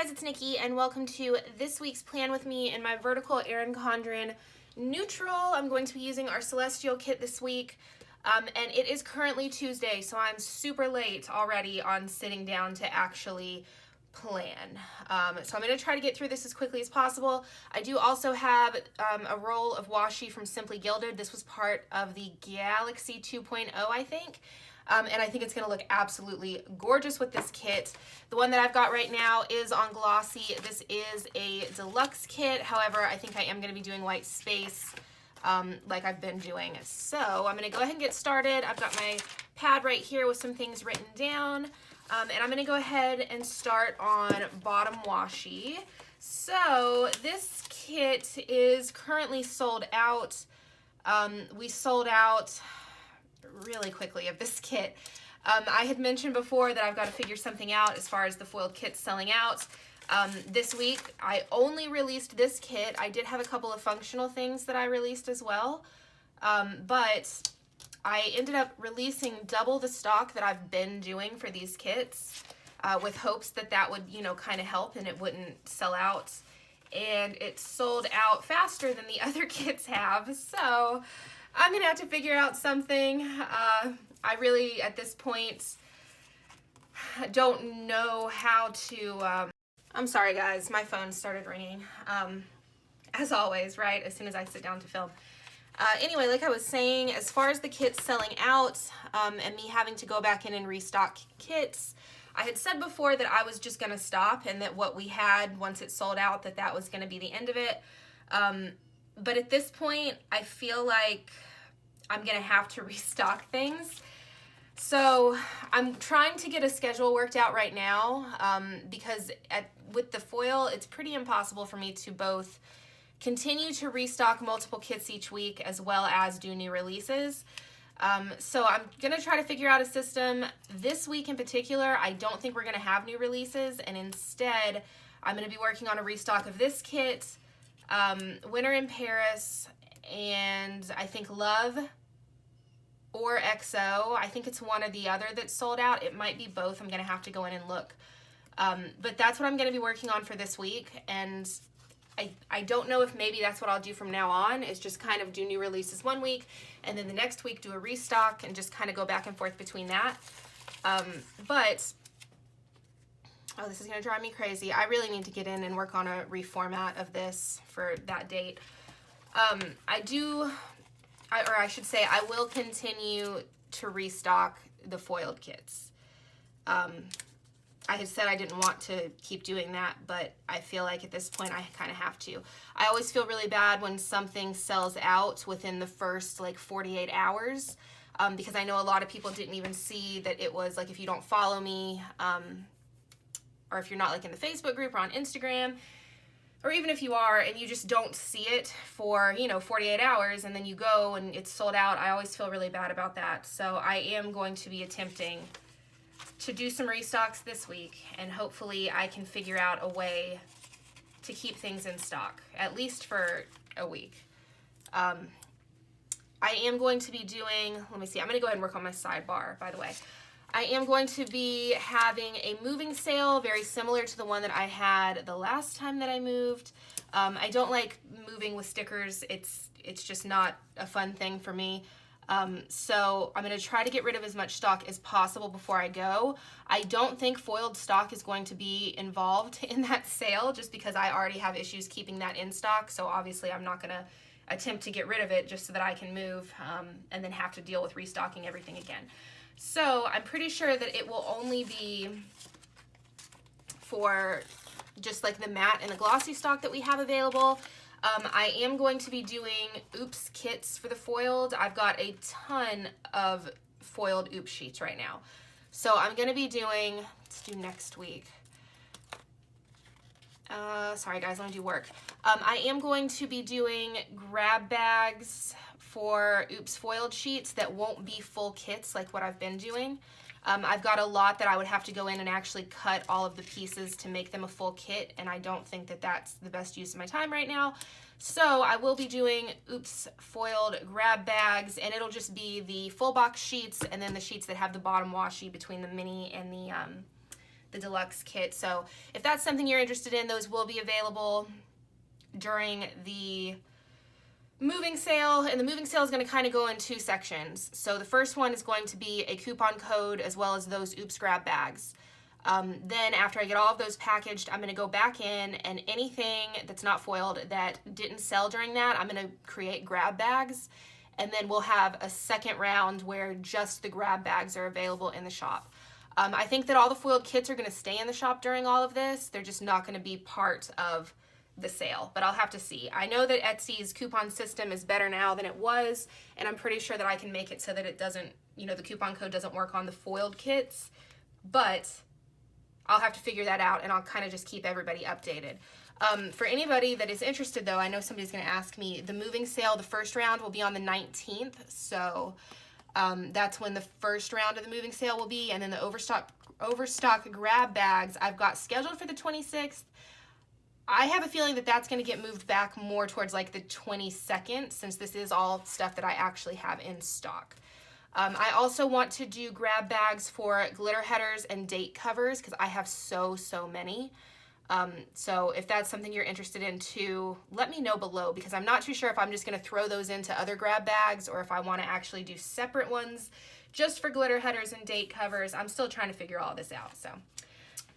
guys, it's Nikki, and welcome to this week's plan with me in my vertical Erin Condren neutral. I'm going to be using our Celestial kit this week, and it is currently Tuesday, so I'm super late already on sitting down to actually plan. So I'm going to try to get through this as quickly as possible. I do also have a roll of washi from Simply Gilded. This was part of the Galaxy 2.0, I think. And I think it's going to look absolutely gorgeous with this kit. The one that I've got right now is on glossy. This is a deluxe kit. However, I think I am going to be doing white space like I've been doing. So I'm going to go ahead and get started. I've got my pad right here with some things written down. And I'm going to go ahead and start on bottom washi. So this kit is currently sold out. We sold out really quickly of this kit. I had mentioned before that I've got to figure something out as far as the foiled kits selling out. This week I only released this kit. I did have a couple of functional things that I released as well, but I ended up releasing double the stock that I've been doing for these kits with hopes that that would, you know, kind of help and it wouldn't sell out. And it sold out faster than the other kits have, so I'm gonna have to figure out something. I really, at this point, don't know how to, I'm sorry guys, my phone started ringing, as always, right, as soon as I sit down to film. Anyway, like I was saying, as far as the kits selling out, and me having to go back in and restock kits, I had said before that I was just gonna stop and that what we had, once it sold out, that was gonna be the end of it. But at this point, I feel like I'm gonna have to restock things. So I'm trying to get a schedule worked out right now because with the foil, it's pretty impossible for me to both continue to restock multiple kits each week as well as do new releases. So I'm gonna try to figure out a system. This week in particular, I don't think we're gonna have new releases, and instead I'm gonna be working on a restock of this kit, Winter in Paris, and I think Love or XO. I think it's one or the other that's sold out. It might be both. I'm gonna have to go in and look. But that's what I'm gonna be working on for this week, and I don't know if maybe that's what I'll do from now on, is just kind of do new releases one week, and then the next week do a restock and just kind of go back and forth between that. But oh, this is gonna drive me crazy. I really need to get in and work on a reformat of this for that date. I should say I will continue to restock the foiled kits. I had said I didn't want to keep doing that, but I feel like at this point I kind of have to. I always feel really bad when something sells out within the first like 48 hours because I know a lot of people didn't even see that it was like, if you don't follow me, or if you're not like in the Facebook group or on Instagram, or even if you are and you just don't see it for, you know, 48 hours and then you go and it's sold out, I always feel really bad about that. So I am going to be attempting to do some restocks this week, and hopefully I can figure out a way to keep things in stock, at least for a week. I am going to be doing, let me see, I'm going to go ahead and work on my sidebar, by the way. I am going to be having a moving sale very similar to the one that I had the last time that I moved. I don't like moving with stickers. It's just not a fun thing for me. So I'm going to try to get rid of as much stock as possible before I go. I don't think foiled stock is going to be involved in that sale just because I already have issues keeping that in stock. So obviously I'm not going to attempt to get rid of it just so that I can move and then have to deal with restocking everything again. So I'm pretty sure that it will only be for just like the matte and the glossy stock that we have available. I am going to be doing oops kits for the foiled. I've got a ton of foiled oops sheets right now. So I'm going to be doing, let's do next week. Sorry guys, let me do work. I am going to be doing grab bags for oops foiled sheets that won't be full kits like what I've been doing. I've got a lot that I would have to go in and actually cut all of the pieces to make them a full kit, and I don't think that that's the best use of my time right now. So I will be doing oops foiled grab bags, and it'll just be the full box sheets and then the sheets that have the bottom washi between the mini and the deluxe kit. So if that's something you're interested in, those will be available during the moving sale, and the moving sale is going to kind of go in two sections. So the first one is going to be a coupon code as well as those Oops grab bags. Then after I get all of those packaged, I'm going to go back in, and anything that's not foiled that didn't sell during that, I'm going to create grab bags, and then we'll have a second round where just the grab bags are available in the shop. I think that all the foiled kits are going to stay in the shop during all of this. They're just not going to be part of the sale, but I'll have to see. I know that Etsy's coupon system is better now than it was, and I'm pretty sure that I can make it so that it doesn't, you know, the coupon code doesn't work on the foiled kits, but I'll have to figure that out, and I'll kind of just keep everybody updated. For anybody that is interested, though, I know somebody's going to ask me, the moving sale, the first round will be on the 19th, so that's when the first round of the moving sale will be, and then the overstock grab bags I've got scheduled for the 26th. I have a feeling that that's going to get moved back more towards like the 22nd, since this is all stuff that I actually have in stock. I also want to do grab bags for glitter headers and date covers because I have so many. So if that's something you're interested in too, let me know below, because I'm not too sure if I'm just going to throw those into other grab bags or if I want to actually do separate ones just for glitter headers and date covers. I'm still trying to figure all this out.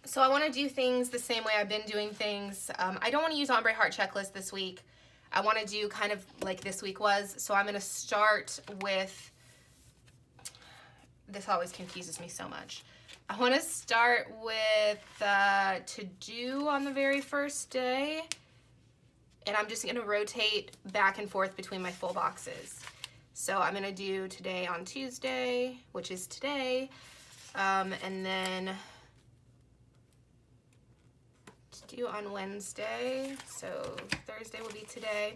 So I want to do things the same way I've been doing things. I don't want to use Ombre Heart Checklist this week. I want to do kind of like this week was. So I'm going to start with, this always confuses me so much. I want to start with to do on the very first day. And I'm just going to rotate back and forth between my full boxes. So I'm going to do today on Tuesday, which is today. And then do on Wednesday, so Thursday will be today.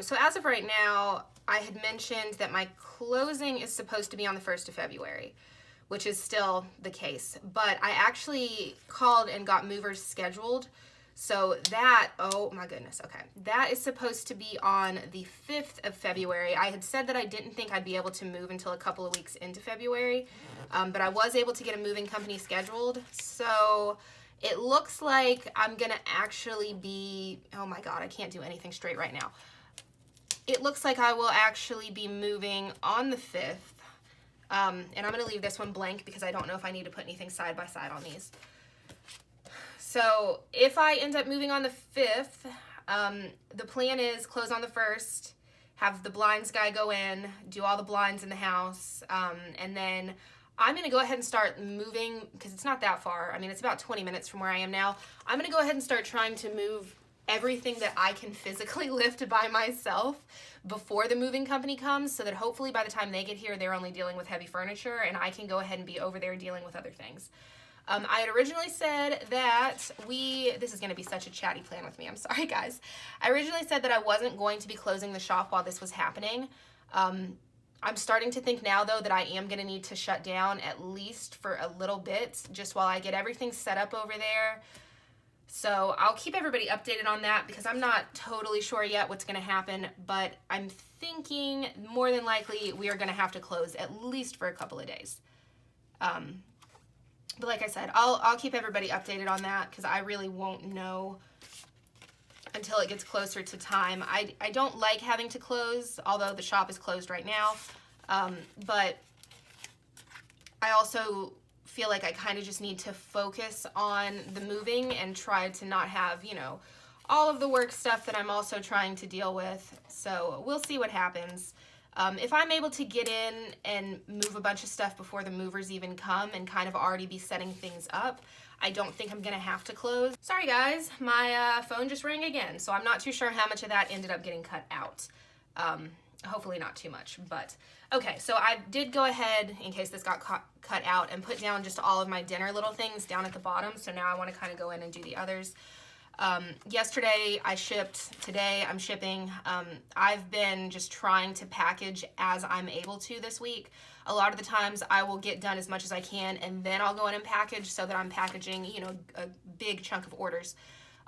So as of right now, I had mentioned that my closing is supposed to be on the 1st of February, which is still the case, but I actually called and got movers scheduled. So that, oh my goodness, okay. That is supposed to be on the 5th of February. I had said that I didn't think I'd be able to move until a couple of weeks into February, but I was able to get a moving company scheduled. So it looks like I'm gonna actually be, oh my God, I can't do anything straight right now. It looks like I will actually be moving on the 5th. And I'm gonna leave this one blank because I don't know if I need to put anything side by side on these. So if I end up moving on the 5th, the plan is close on the 1st, have the blinds guy go in, do all the blinds in the house, and then I'm going to go ahead and start moving, because it's not that far. I mean, it's about 20 minutes from where I am now. I'm going to go ahead and start trying to move everything that I can physically lift by myself before the moving company comes, so that hopefully by the time they get here, they're only dealing with heavy furniture, and I can go ahead and be over there dealing with other things. I had originally said that this is going to be such a chatty plan with me, I'm sorry guys. I originally said that I wasn't going to be closing the shop while this was happening. I'm starting to think now though that I am going to need to shut down at least for a little bit, just while I get everything set up over there. So I'll keep everybody updated on that, because I'm not totally sure yet what's going to happen, but I'm thinking more than likely we are going to have to close at least for a couple of days. But like I said, I'll keep everybody updated on that, because I really won't know until it gets closer to time. I don't like having to close, although the shop is closed right now. But I also feel like I kind of just need to focus on the moving and try to not have, you know, all of the work stuff that I'm also trying to deal with. So we'll see what happens. If I'm able to get in and move a bunch of stuff before the movers even come and kind of already be setting things up, I don't think I'm gonna have to close. Sorry guys, my phone just rang again, so I'm not too sure how much of that ended up getting cut out. Hopefully not too much, but okay, so I did go ahead, in case this got cut out, and put down just all of my dinner little things down at the bottom, so now I wanna kind of go in and do the others. Yesterday I shipped, today I'm shipping. I've been just trying to package as I'm able to this week. A lot of the times I will get done as much as I can, and then I'll go in and package, so that I'm packaging, you know, a big chunk of orders.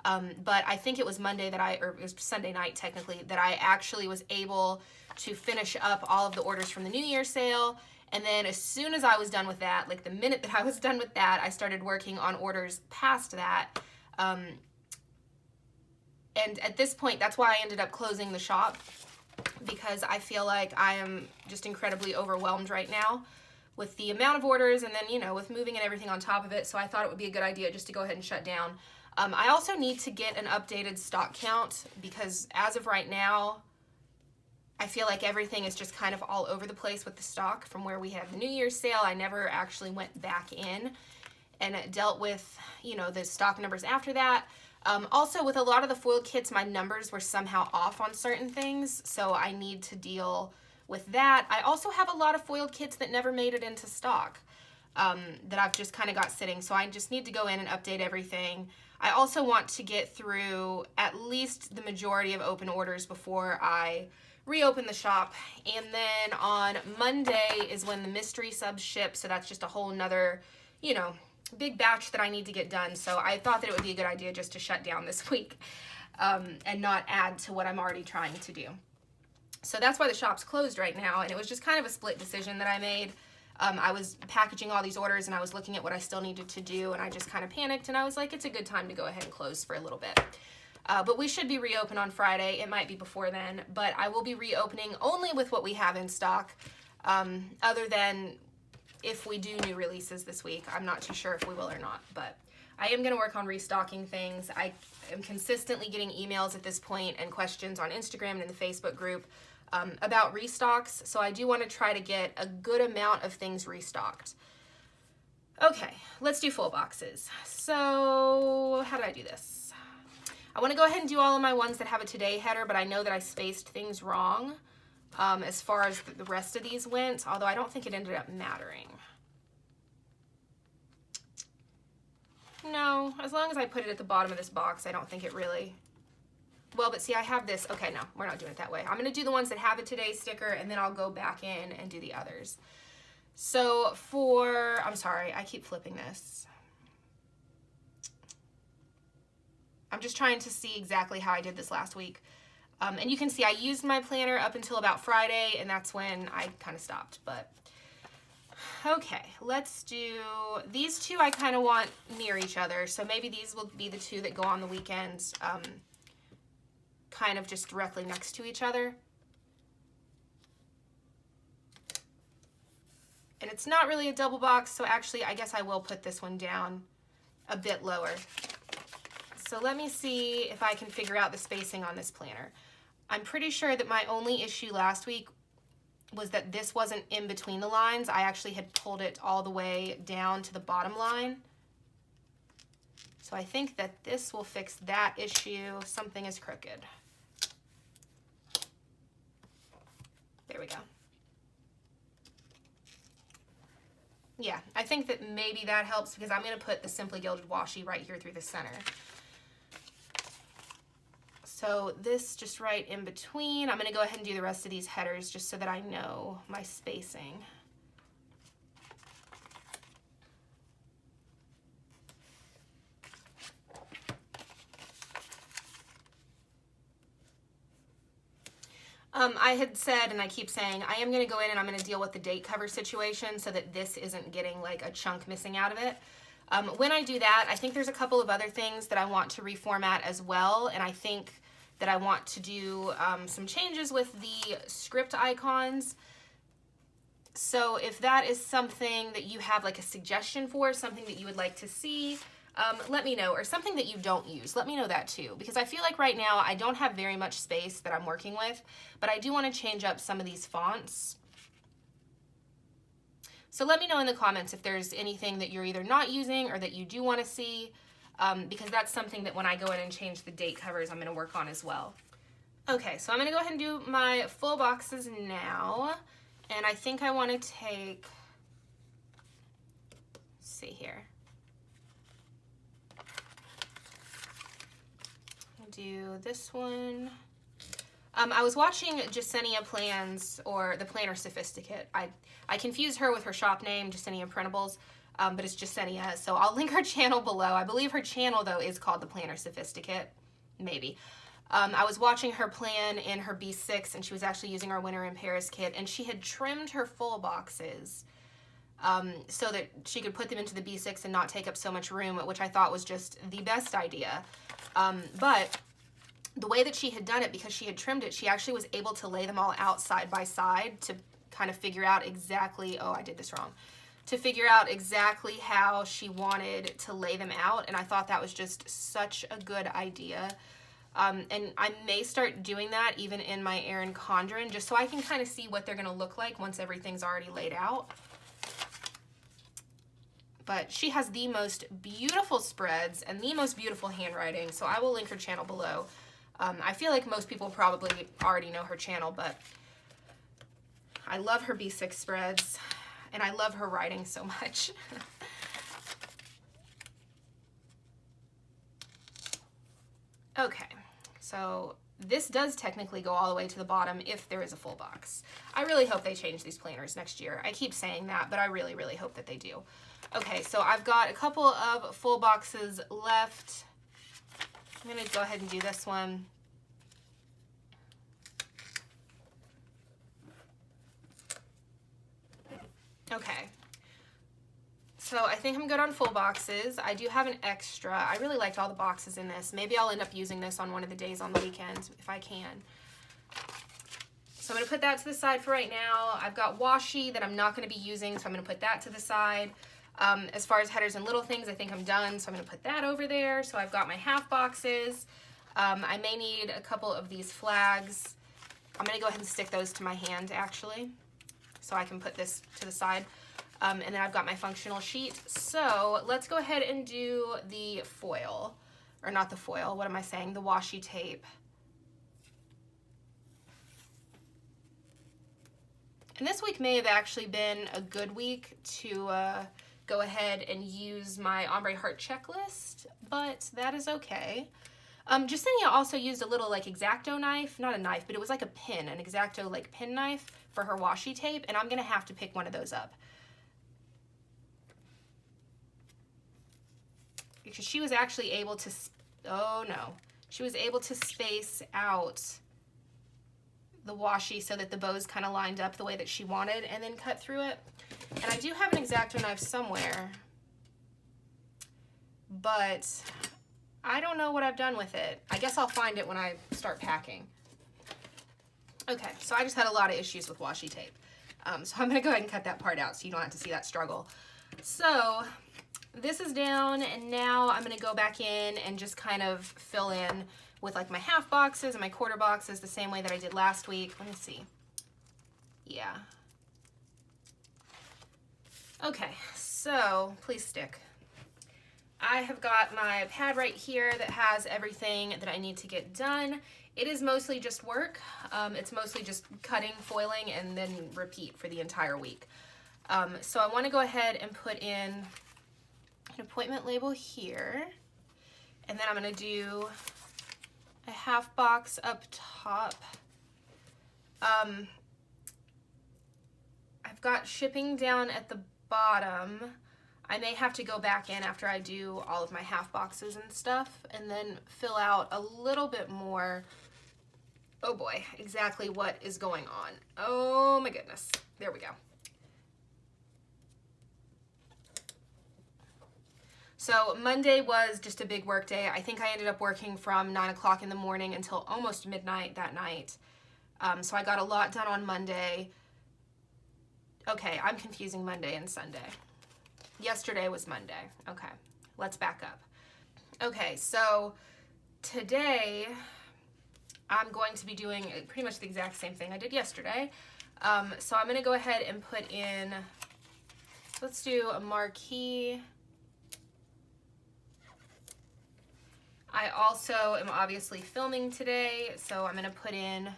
But I think it was Monday or it was Sunday night technically, that I actually was able to finish up all of the orders from the New Year sale. And then as soon as I was done with that, like the minute that I was done with that, I started working on orders past that. And at this point, that's why I ended up closing the shop, because I feel like I am just incredibly overwhelmed right now with the amount of orders, and then, you know, with moving and everything on top of it. So I thought it would be a good idea just to go ahead and shut down. I also need to get an updated stock count, because as of right now, I feel like everything is just kind of all over the place with the stock from where we had the New Year's sale. I never actually went back in and dealt with, you know, the stock numbers after that. Also, with a lot of the foiled kits, my numbers were somehow off on certain things, so I need to deal with that. I also have a lot of foiled kits that never made it into stock that I've just kind of got sitting, so I just need to go in and update everything. I also want to get through at least the majority of open orders before I reopen the shop. And then on Monday is when the mystery subs ship, so that's just a whole nother, you know, big batch that I need to get done. So I thought that it would be a good idea just to shut down this week and not add to what I'm already trying to do. So that's why the shop's closed right now, and it was just kind of a split decision that I made. I was packaging all these orders and I was looking at what I still needed to do, and I just kind of panicked, and I was like, it's a good time to go ahead and close for a little bit. But we should be reopened on Friday. It might be before then, but I will be reopening only with what we have in stock, other than if we do new releases this week. I'm not too sure if we will or not, but I am going to work on restocking things. I am consistently getting emails at this point and questions on Instagram and in the Facebook group about restocks, so I do want to try to get a good amount of things restocked. Okay, let's do full boxes. So how did I do this? I want to go ahead and do all of my ones that have a today header, but I know that I spaced things wrong as far as the rest of these went, although I don't think it ended up mattering. No, as long as I put it at the bottom of this box, I don't think it really... Well, but see, I have this. Okay, no, we're not doing it that way. I'm going to do the ones that have a today sticker, and then I'll go back in and do the others. So for... I'm sorry, I keep flipping this. I'm just trying to see exactly how I did this last week. And you can see I used my planner up until about Friday, and that's when I kind of stopped. But okay, let's do these two. I kind of want near each other, so maybe these will be the two that go on the weekends, kind of just directly next to each other. And it's not really a double box, so actually I guess I will put this one down a bit lower. So let me see if I can figure out the spacing on this planner. I'm pretty sure that my only issue last week was that this wasn't in between the lines. I actually had pulled it all the way down to the bottom line. So I think that this will fix that issue. Something is crooked. There we go. Yeah, I think that maybe that helps, because I'm going to put the Simply Gilded washi right here through the center. So this just right in between. I'm going to go ahead and do the rest of these headers just so that I know my spacing. I had said, and I keep saying, I am going to go in and I'm going to deal with the date cover situation so that this isn't getting like a chunk missing out of it. When I do that, I think there's a couple of other things that I want to reformat as well, and I think that I want to do some changes with the script icons. So if that is something that you have like a suggestion for, something that you would like to see, let me know, or something that you don't use. Let me know that too, because I feel like right now I don't have very much space that I'm working with, but I do want to change up some of these fonts. So let me know in the comments if there's anything that you're either not using or that you do want to see, because that's something that when I go in and change the date covers, I'm going to work on as well. Okay, so I'm going to go ahead and do my full boxes now, and I think I want to take, let's see here. Do this one. I was watching Jesenias Plans, or the Planner Sophisticate. I confuse her with her shop name, Jesenias Printables. but it's Jesenias. So I'll link her channel below. I believe her channel, though, is called The Planner Sophisticate. Maybe. I was watching her plan in her B6, and she was actually using our Winter in Paris kit, and she had trimmed her full boxes so that she could put them into the B6 and not take up so much room, which I thought was just the best idea. But the way that she had done it, because she had trimmed it, she actually was able to lay them all out side by side to kind of figure out exactly, oh, I did this wrong, to figure out exactly how she wanted to lay them out, and I thought that was just such a good idea. And I may start doing that even in my Erin Condren, just so I can kind of see what they're going to look like once everything's already laid out. But she has the most beautiful spreads and the most beautiful handwriting, so I will link her channel below. I feel like most people probably already know her channel, but I love her B6 spreads, and I love her writing so much. Okay, so this does technically go all the way to the bottom if there is a full box. I really hope they change these planners next year. I keep saying that, but I really, really hope that they do. Okay, so I've got a couple of full boxes left. I'm going to go ahead and do this one. Okay, so I think I'm good on full boxes. I do have an extra. I really liked all the boxes in this. Maybe I'll end up using this on one of the days on the weekends if I can. So I'm going to put that to the side for right now. I've got washi that I'm not going to be using, so I'm going to put that to the side. As far as headers and little things, I think I'm done, so I'm going to put that over there. So I've got my half boxes. I may need a couple of these flags. I'm going to go ahead and stick those to my hand, actually, so I can put this to the side. And then I've got my functional sheet. So let's go ahead and do the foil, or not the foil, what am I saying? The washi tape. And this week may have actually been a good week to go ahead and use my ombre heart checklist, but that is okay. Jesenia also used a little like X-Acto knife, not a knife, but it was like a pin, an X-Acto like pin knife for her washi tape, and I'm gonna have to pick one of those up. Because she was actually able to, oh no, she was able to space out the washi so that the bows kind of lined up the way that she wanted and then cut through it. And I do have an X-Acto knife somewhere, but I don't know what I've done with it. I guess I'll find it when I start packing. Okay, so I just had a lot of issues with washi tape. So I'm gonna go ahead and cut that part out so you don't have to see that struggle. So this is down, and now I'm gonna go back in and just kind of fill in with like my half boxes and my quarter boxes the same way that I did last week. Let me see. Yeah. Okay, so please stick. I have got my pad right here that has everything that I need to get done. It is mostly just work. It's mostly just cutting, foiling, and then repeat for the entire week. So I want to go ahead and put in an appointment label here, and then I'm going to do a half box up top. I've got shipping down at the bottom. I may have to go back in after I do all of my half boxes and stuff and then fill out a little bit more, oh boy, exactly what is going on. Oh my goodness, there we go. So Monday was just a big work day. I think I ended up working from 9 o'clock in the morning until almost midnight that night. So I got a lot done on Monday. Okay, I'm confusing Monday and Sunday. Yesterday was Monday. Okay, let's back up. Okay, so today I'm going to be doing pretty much the exact same thing I did yesterday. So I'm gonna go ahead and put in, let's do a marquee. I also am obviously filming today, so I'm gonna put in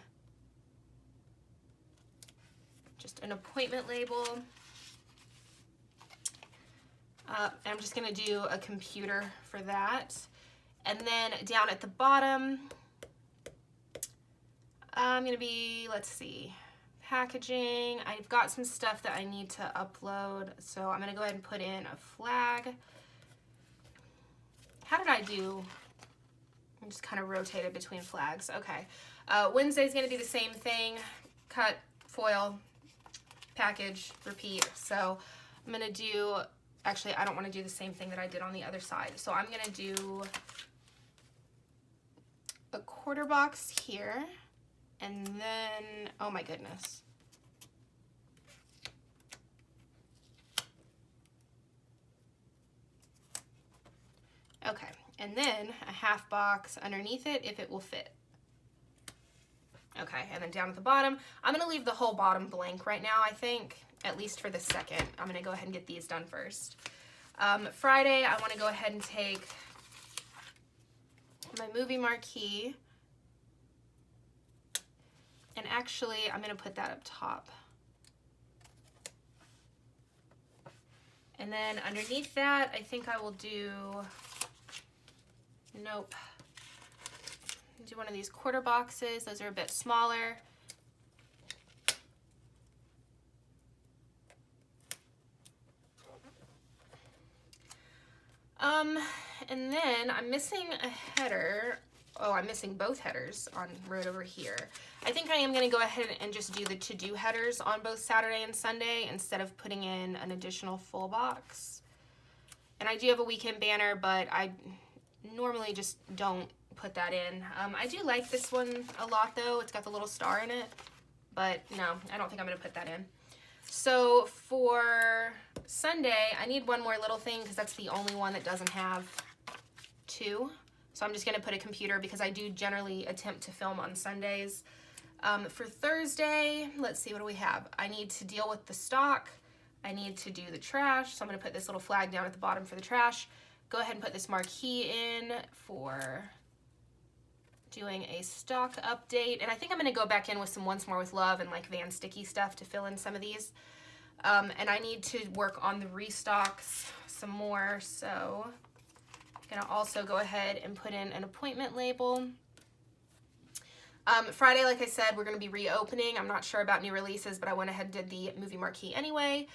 just an appointment label. And I'm just gonna do a computer for that. And then down at the bottom, I'm gonna be, let's see, packaging. I've got some stuff that I need to upload, so I'm gonna go ahead and put in a flag. How did I do? I just kind of rotated between flags. Okay. Wednesday's gonna be the same thing. Cut, foil, package, repeat. So I'm gonna do, actually I don't want to do the same thing that I did on the other side. So I'm gonna do a quarter box here, and then, oh my goodness. Okay, and then a half box underneath it if it will fit. Okay, and then down at the bottom, I'm gonna leave the whole bottom blank right now, I think, at least for the second. I'm gonna go ahead and get these done first. Friday, I wanna go ahead and take my movie marquee, and actually, I'm gonna put that up top. And then underneath that, I think I will do, nope, do one of these quarter boxes. Those are a bit smaller. And then I'm missing a header. Oh, I'm missing both headers on right over here. I think I am gonna go ahead and just do the to-do headers on both Saturday and Sunday instead of putting in an additional full box. And I do have a weekend banner, but I normally just don't put that in. I do like this one a lot though. It's got the little star in it, but no, I don't think I'm gonna put that in. So for Sunday, I need one more little thing because that's the only one that doesn't have two. So I'm just gonna put a computer because I do generally attempt to film on Sundays. For Thursday, let's see, what do we have? I need to deal with the stock. I need to do the trash. So I'm gonna put this little flag down at the bottom for the trash. Go ahead and put this marquee in for doing a stock update. And I think I'm gonna go back in with some OnceMoreWithLove and like VanStickie stuff to fill in some of these. And I need to work on the restocks some more. So I'm gonna also go ahead and put in an appointment label. Friday, like I said, we're gonna be reopening. I'm not sure about new releases, but I went ahead and did the movie marquee anyway.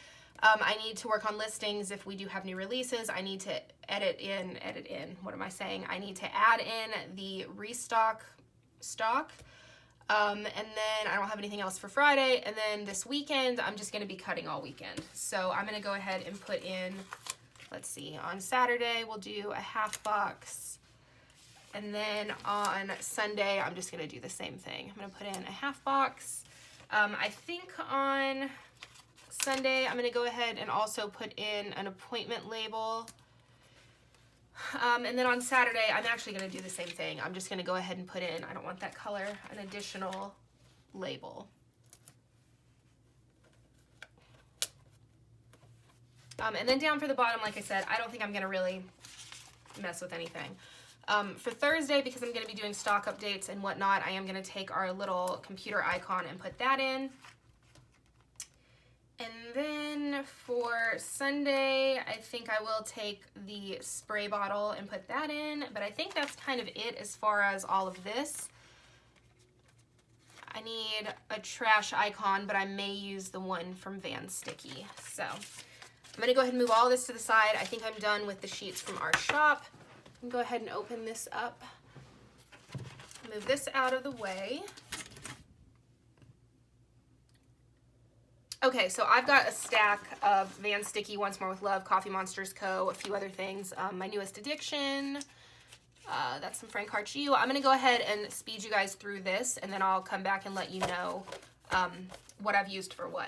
I need to work on listings if we do have new releases. I need to edit in, what am I saying? I need to add in the restock stock. And then I don't have anything else for Friday. And then this weekend, I'm just gonna be cutting all weekend. So I'm gonna go ahead and put in, let's see, on Saturday, we'll do a half box. And then on Sunday, I'm just gonna do the same thing. I'm gonna put in a half box. I think on Sunday, I'm gonna go ahead and also put in an appointment label. And then on Saturday, I'm actually gonna do the same thing. I'm just gonna go ahead and put in, I don't want that color, an additional label. And then down for the bottom, like I said, I don't think I'm gonna really mess with anything. For Thursday, because I'm gonna be doing stock updates and whatnot, I am gonna take our little computer icon and put that in. And then for Sunday, I think I will take the spray bottle and put that in, but I think that's kind of it as far as all of this. I need a trash icon, but I may use the one from VanStickie. So I'm gonna go ahead and move all this to the side. I think I'm done with the sheets from our shop. I'm gonna go ahead and open this up. Move this out of the way. Okay, so I've got a stack of VanStickie, OnceMoreWithLove, Coffee Monsters Co., a few other things. My Newest Addiction, that's some FrankHeartsYou. I'm gonna go ahead and speed you guys through this, and then I'll come back and let you know what I've used for what.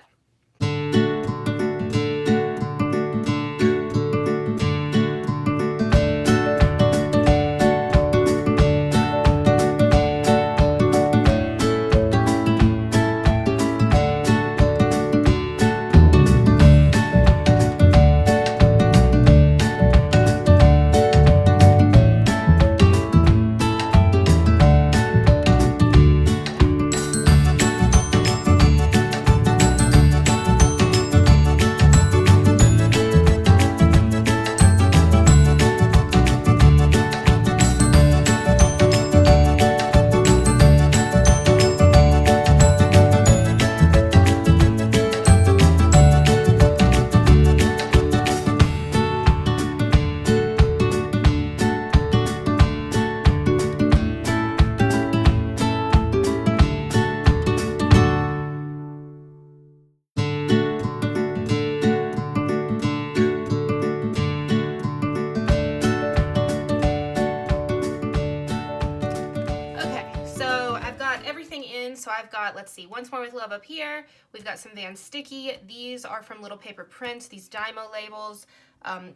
So I've got, let's see, Once More With Love up here. We've got some VanStickie. These are from Little Paper Prints, these Dymo labels.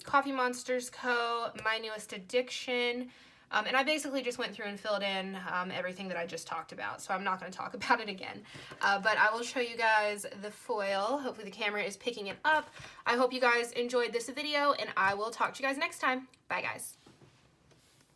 Coffee Monsters Co., MyNewestAddiction. And I basically just went through and filled in everything that I just talked about, so I'm not going to talk about it again. But I will show you guys the foil. Hopefully the camera is picking it up. I hope you guys enjoyed this video, and I will talk to you guys next time. Bye, guys.